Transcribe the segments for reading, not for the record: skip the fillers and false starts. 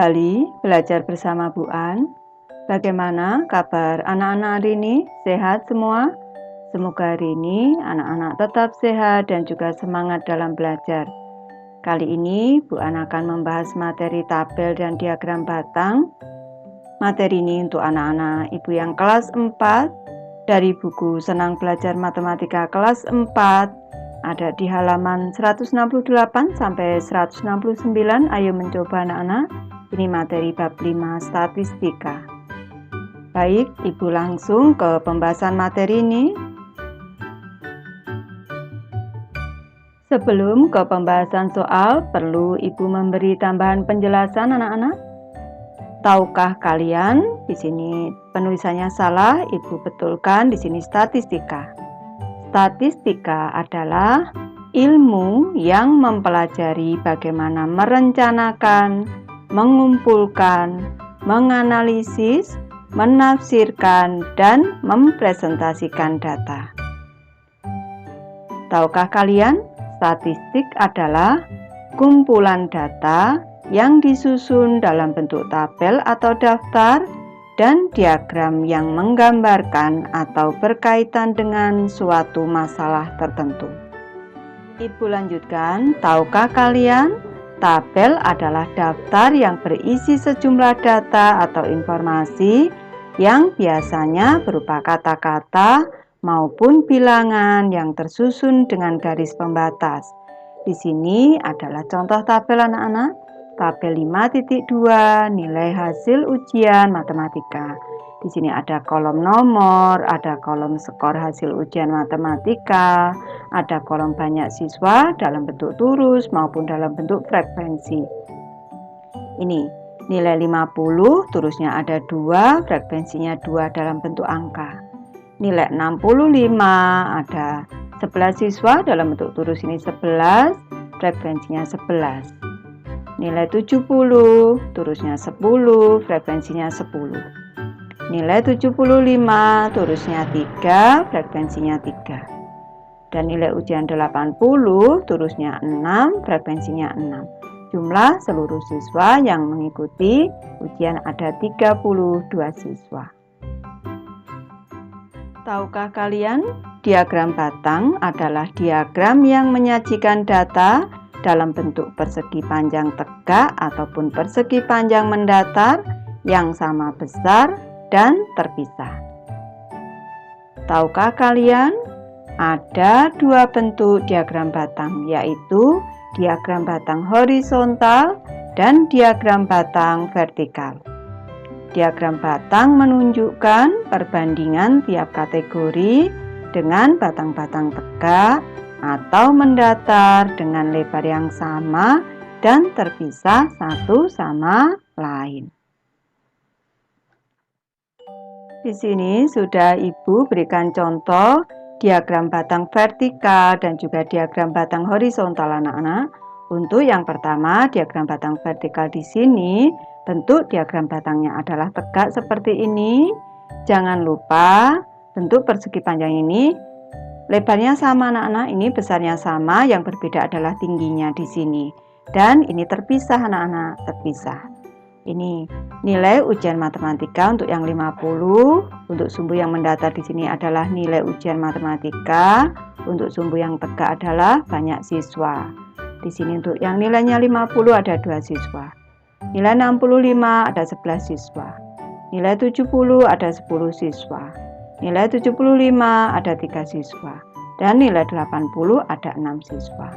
kembali belajar bersama Bu An. Bagaimana kabar anak-anak hari ini? Sehat semua? Semoga hari ini anak-anak tetap sehat dan juga semangat dalam belajar. Kali ini Bu An akan membahas materi tabel dan diagram batang. Materi ini untuk anak-anak ibu yang kelas 4 dari buku Senang Belajar Matematika kelas 4. Ada di halaman 168 sampai 169. Ayo mencoba anak-anak. Ini materi bab 5 statistika. Baik, Ibu langsung ke pembahasan materi ini. Sebelum ke pembahasan soal, perlu Ibu memberi tambahan penjelasan anak-anak. Tahukah kalian, di sini penulisannya salah, Ibu betulkan di sini statistika. Statistika adalah ilmu yang mempelajari bagaimana merencanakan, mengumpulkan, menganalisis, menafsirkan, dan mempresentasikan data. Tahukah kalian, statistik adalah kumpulan data yang disusun dalam bentuk tabel atau daftar dan diagram yang menggambarkan atau berkaitan dengan suatu masalah tertentu. Ibu lanjutkan, tahukah kalian? Tabel adalah daftar yang berisi sejumlah data atau informasi yang biasanya berupa kata-kata maupun bilangan yang tersusun dengan garis pembatas. Di sini adalah contoh tabel anak-anak. Tabel 5.2 nilai hasil ujian matematika. Di sini ada kolom nomor, ada kolom skor hasil ujian matematika, ada kolom banyak siswa dalam bentuk turus maupun dalam bentuk frekuensi. Ini nilai 50, turusnya ada 2, frekuensinya 2 dalam bentuk angka. Nilai 65, ada 11 siswa dalam bentuk turus ini 11, frekuensinya 11. Nilai 70, turusnya 10, frekuensinya 10. Nilai 75, turusnya 3, frekuensinya 3. Dan nilai ujian 80, turusnya 6, frekuensinya 6. Jumlah seluruh siswa yang mengikuti ujian ada 32 siswa. Tahukah kalian, diagram batang adalah diagram yang menyajikan data dalam bentuk persegi panjang tegak ataupun persegi panjang mendatar yang sama besar dan terpisah. Tahukah kalian, ada dua bentuk diagram batang, yaitu diagram batang horizontal dan diagram batang vertikal. Diagram batang menunjukkan perbandingan tiap kategori dengan batang-batang tegak atau mendatar dengan lebar yang sama dan terpisah satu sama lain. Di sini sudah Ibu berikan contoh diagram batang vertikal dan juga diagram batang horizontal anak-anak. Untuk yang pertama, diagram batang vertikal di sini, bentuk diagram batangnya adalah tegak seperti ini. Jangan lupa bentuk persegi panjang ini lebarnya sama anak-anak, ini besarnya sama, yang berbeda adalah tingginya di sini. Dan ini terpisah anak-anak, terpisah. Ini nilai ujian matematika untuk yang 50, untuk sumbu yang mendatar di sini adalah nilai ujian matematika, untuk sumbu yang tegak adalah banyak siswa. Di sini untuk yang nilainya 50 ada 2 siswa. Nilai 65 ada 11 siswa. Nilai 70 ada 10 siswa. Nilai 75 ada 3 siswa. Dan nilai 80 ada 6 siswa.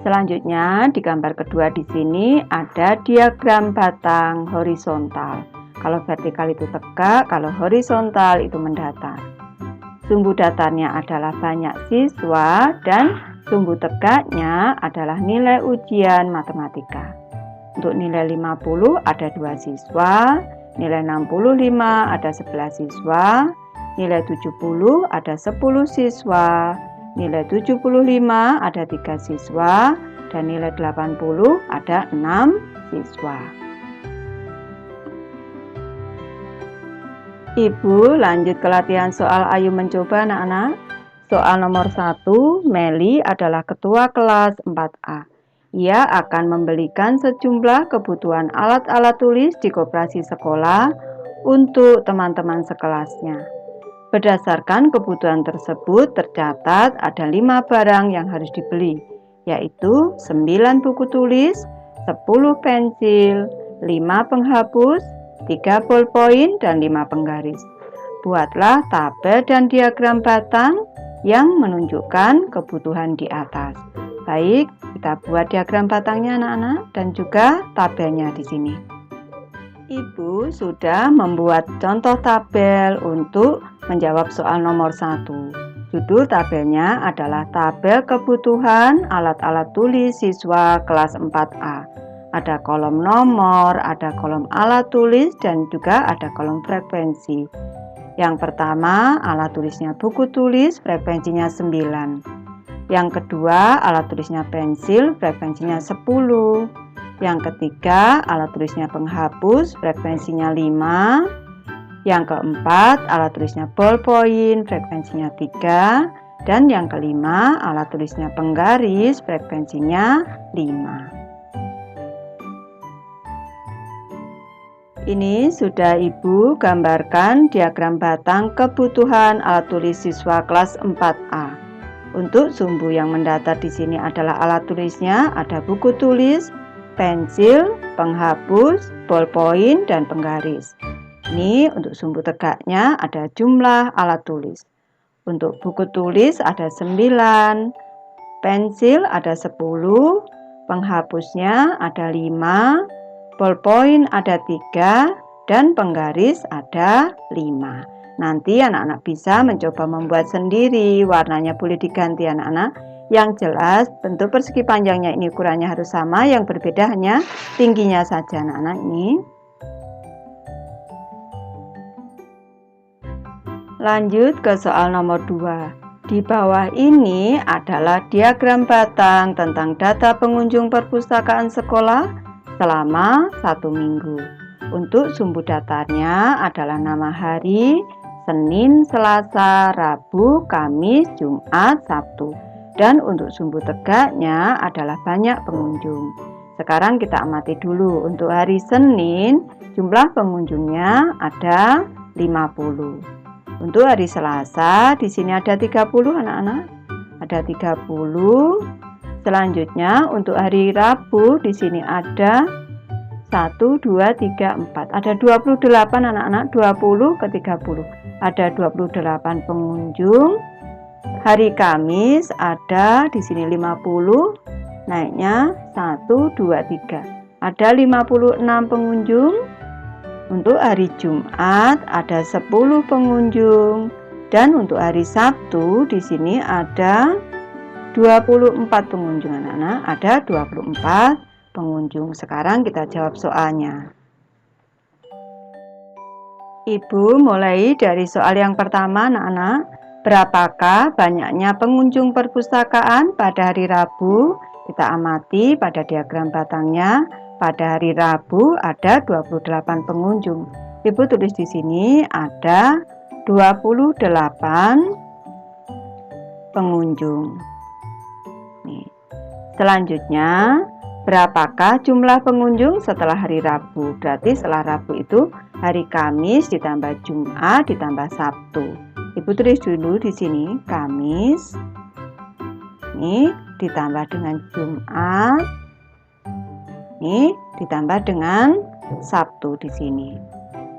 Selanjutnya, di gambar kedua di sini ada diagram batang horizontal. Kalau vertikal itu tegak, kalau horizontal itu mendatar. Sumbu datarnya adalah banyak siswa dan sumbu tegaknya adalah nilai ujian matematika. Untuk nilai 50 ada 2 siswa, nilai 65 ada 11 siswa, nilai 70 ada 10 siswa, nilai 75 ada 3 siswa, dan nilai 80 ada 6 siswa. Ibu lanjut ke latihan soal, ayo mencoba anak-anak. Soal nomor 1, Meli adalah ketua kelas 4A. Ia akan membelikan sejumlah kebutuhan alat-alat tulis di koperasi sekolah untuk teman-teman sekelasnya. Berdasarkan kebutuhan tersebut tercatat ada 5 barang yang harus dibeli, yaitu 9 buku tulis, 10 pensil, 5 penghapus, 3 ballpoint, dan 5 penggaris. Buatlah tabel dan diagram batang yang menunjukkan kebutuhan di atas. Baik, kita buat diagram batangnya anak-anak dan juga tabelnya di sini. Ibu sudah membuat contoh tabel untuk menjawab soal nomor 1. Judul tabelnya adalah tabel kebutuhan alat-alat tulis siswa kelas 4A. Ada kolom nomor, ada kolom alat tulis, dan juga ada kolom frekuensi. Yang pertama, alat tulisnya buku tulis, frekuensinya 9. Yang kedua, alat tulisnya pensil, frekuensinya 10. Yang ketiga, alat tulisnya penghapus, frekuensinya 5. Yang keempat, alat tulisnya ballpoint, frekuensinya 3. Dan yang kelima, alat tulisnya penggaris, frekuensinya 5. Ini sudah Ibu gambarkan diagram batang kebutuhan alat tulis siswa kelas 4A. Untuk sumbu yang mendatar di sini adalah alat tulisnya, ada buku tulis, pensil, penghapus, ballpoint, dan penggaris. Ini untuk sumbu tegaknya ada jumlah alat tulis. Untuk buku tulis ada 9, pensil ada 10, penghapusnya ada 5, ballpoint ada 3, dan penggaris ada 5. Nanti anak-anak bisa mencoba membuat sendiri, warnanya boleh diganti anak-anak. Yang jelas bentuk persegi panjangnya ini ukurannya harus sama, yang berbeda hanya tingginya saja anak-anak ini. Lanjut ke soal nomor 2. Di bawah ini adalah diagram batang tentang data pengunjung perpustakaan sekolah selama 1 minggu. Untuk sumbu datarnya adalah nama hari, Senin, Selasa, Rabu, Kamis, Jumat, Sabtu. Dan untuk sumbu tegaknya adalah banyak pengunjung. Sekarang kita amati dulu. Untuk hari Senin, jumlah pengunjungnya ada 50. Untuk hari Selasa, di sini ada 30 anak-anak. Ada 30. Selanjutnya untuk hari Rabu, di sini ada 1, 2, 3, 4. Ada 28 anak-anak, 20 ke 30. Ada 28 pengunjung. Hari Kamis ada di sini 50, naiknya 1, 2, 3. Ada 56 pengunjung. Untuk hari Jumat ada 10 pengunjung. Dan untuk hari Sabtu di sini ada 24 pengunjung anak-anak. Ada 24 pengunjung. Sekarang kita jawab soalnya. Ibu mulai dari soal yang pertama anak-anak. Berapakah banyaknya pengunjung perpustakaan pada hari Rabu? Kita amati pada diagram batangnya. Pada hari Rabu ada 28 pengunjung. Ibu tulis di sini ada 28 pengunjung. Nih. Selanjutnya, berapakah jumlah pengunjung setelah hari Rabu? Berarti setelah Rabu itu hari Kamis ditambah Jumat ditambah Sabtu. Ibu tulis dulu di sini Kamis. Ini ditambah dengan Jumat. Ini ditambah dengan Sabtu di sini.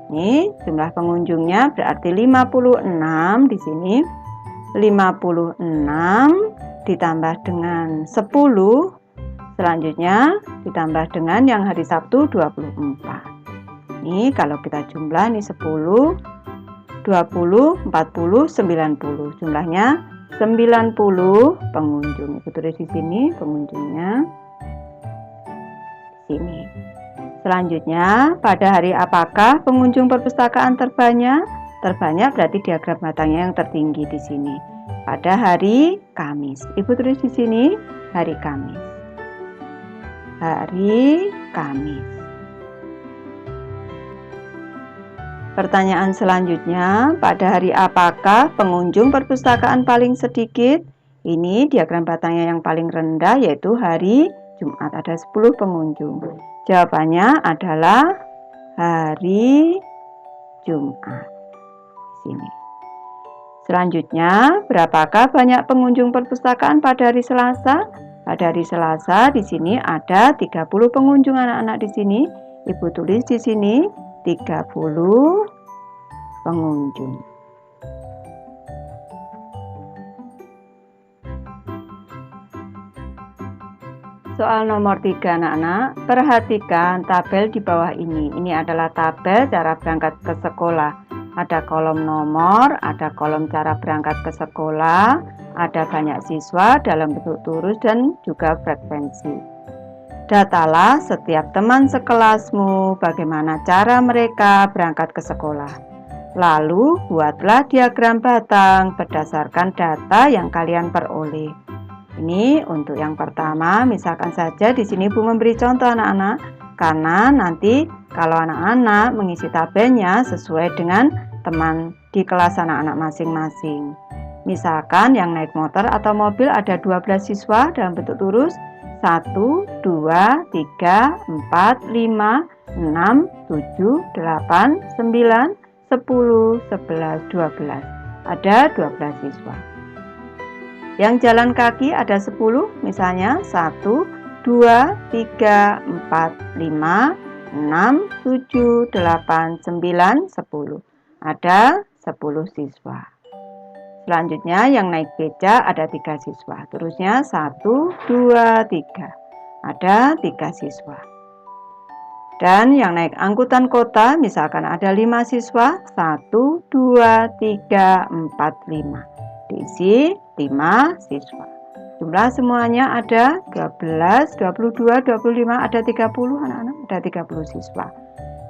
Ini jumlah pengunjungnya berarti 56 di sini. 56 ditambah dengan 10. Selanjutnya ditambah dengan yang hari Sabtu 24. Ini kalau kita jumlah ini 10, 20, 40, 90. Jumlahnya 90 pengunjung. Ibu tulis di sini pengunjungnya. Sini. Selanjutnya, pada hari apakah pengunjung perpustakaan terbanyak? Terbanyak berarti diagram batangnya yang tertinggi di sini. Pada hari Kamis. Ibu tulis di sini hari Kamis. Hari Kamis. Pertanyaan selanjutnya, pada hari apakah pengunjung perpustakaan paling sedikit? Ini diagram batangnya yang paling rendah yaitu hari Jumat, ada 10 pengunjung. Jawabannya adalah hari Jumat. Sini. Selanjutnya, berapakah banyak pengunjung perpustakaan pada hari Selasa? Pada hari Selasa di sini ada 30 pengunjung anak-anak di sini. Ibu tulis di sini 30 pengunjung. Soal nomor 3 anak-anak, perhatikan tabel di bawah ini. Ini adalah tabel cara berangkat ke sekolah. Ada kolom nomor, ada kolom cara berangkat ke sekolah, ada banyak siswa dalam bentuk tulis dan juga frekuensi. Datalah setiap teman sekelasmu bagaimana cara mereka berangkat ke sekolah. Lalu buatlah diagram batang berdasarkan data yang kalian peroleh. Ini untuk yang pertama, misalkan saja di sini Ibu memberi contoh anak-anak, karena nanti kalau anak-anak mengisi tabelnya sesuai dengan teman di kelas anak-anak masing-masing. Misalkan yang naik motor atau mobil ada 12 siswa dalam bentuk turus 1, 2, 3, 4, 5, 6, 7, 8, 9, 10, 11, 12. Ada 12 siswa. Yang jalan kaki ada 10, misalnya 1, 2, 3, 4, 5, 6, 7, 8, 9, 10. Ada 10 siswa. Selanjutnya yang naik beca ada 3 siswa. Terusnya 1, 2, 3. Ada 3 siswa. Dan yang naik angkutan kota misalkan ada 5 siswa. 1, 2, 3, 4, 5. Diisi 5 siswa. Jumlah semuanya ada 12, 22, 25, ada 30 anak-anak, ada 30 siswa.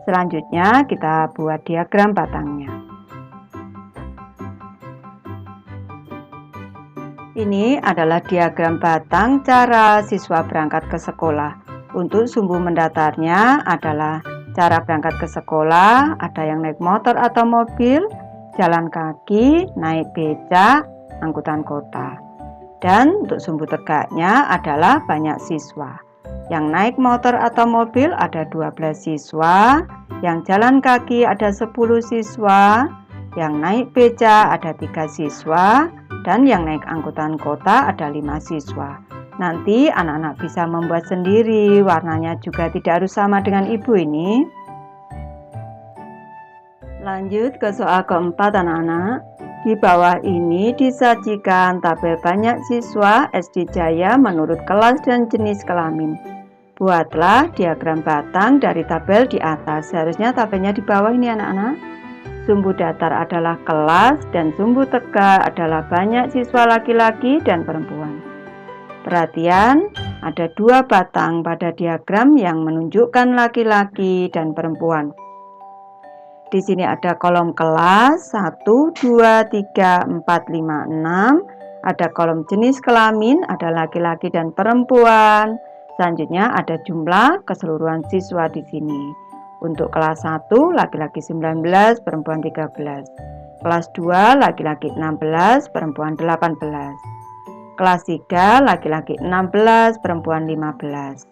Selanjutnya kita buat diagram batangnya. Ini adalah diagram batang cara siswa berangkat ke sekolah. Untuk sumbu mendatarnya adalah cara berangkat ke sekolah, ada yang naik motor atau mobil, jalan kaki, naik becak, angkutan kota. Dan untuk sumbu tegaknya adalah banyak siswa. Yang naik motor atau mobil ada 12 siswa, yang jalan kaki ada 10 siswa, yang naik becak ada 3 siswa, dan yang naik angkutan kota ada 5 siswa. Nanti anak-anak bisa membuat sendiri, warnanya juga tidak harus sama dengan ibu ini. Lanjut ke soal keempat anak-anak. Di bawah ini disajikan tabel banyak siswa SD Jaya menurut kelas dan jenis kelamin. Buatlah diagram batang dari tabel di atas. Seharusnya tabelnya di bawah ini anak-anak. Sumbu datar adalah kelas dan sumbu tegak adalah banyak siswa laki-laki dan perempuan. Perhatian, ada 2 batang pada diagram yang menunjukkan laki-laki dan perempuan. Di sini ada kolom kelas 1, 2, 3, 4, 5, 6. Ada kolom jenis kelamin, ada laki-laki dan perempuan. Selanjutnya ada jumlah keseluruhan siswa di sini. Untuk kelas 1, laki-laki 19, perempuan 13. Kelas 2, laki-laki 16, perempuan 18. Kelas 3, laki-laki 16, perempuan 15.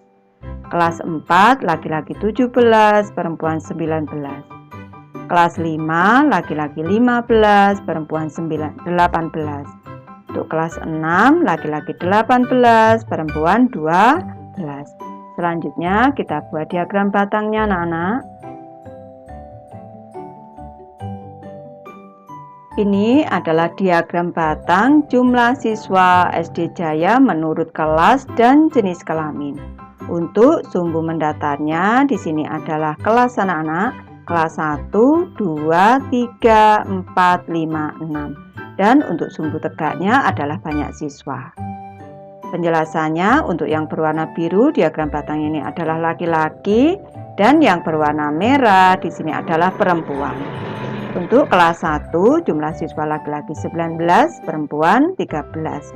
Kelas 4, laki-laki 17, perempuan 19. Kelas 5, laki-laki 15, perempuan 18. Untuk kelas 6, laki-laki 18, perempuan 12. Selanjutnya kita buat diagram batangnya anak-anak. Ini adalah diagram batang jumlah siswa SD Jaya menurut kelas dan jenis kelamin. Untuk sumbu mendatarnya di sini adalah kelas anak-anak. Kelas 1, 2, 3, 4, 5, 6. Dan untuk sumbu tegaknya adalah banyak siswa. Penjelasannya untuk yang berwarna biru diagram batang ini adalah laki-laki dan yang berwarna merah di sini adalah perempuan. Untuk kelas 1 jumlah siswa laki-laki 19, perempuan 13.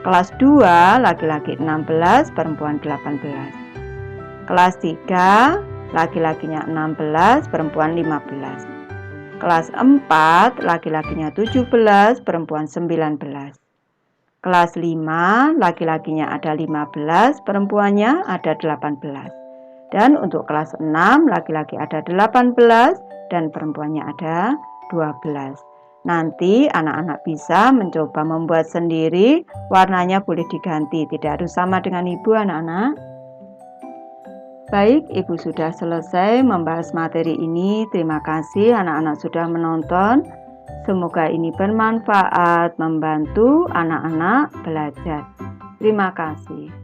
Kelas 2 laki-laki 16, perempuan 18. Kelas 3 laki-lakinya 16, perempuan 15. Kelas 4, laki-lakinya 17, perempuan 19. Kelas 5, laki-lakinya ada 15, perempuannya ada 18. Dan untuk kelas 6, laki-laki ada 18 dan perempuannya ada 12. Nanti anak-anak bisa mencoba membuat sendiri, warnanya boleh diganti, tidak harus sama dengan ibu anak-anak. Baik, ibu sudah selesai membahas materi ini. Terima kasih anak-anak sudah menonton. Semoga ini bermanfaat, membantu anak-anak belajar. Terima kasih.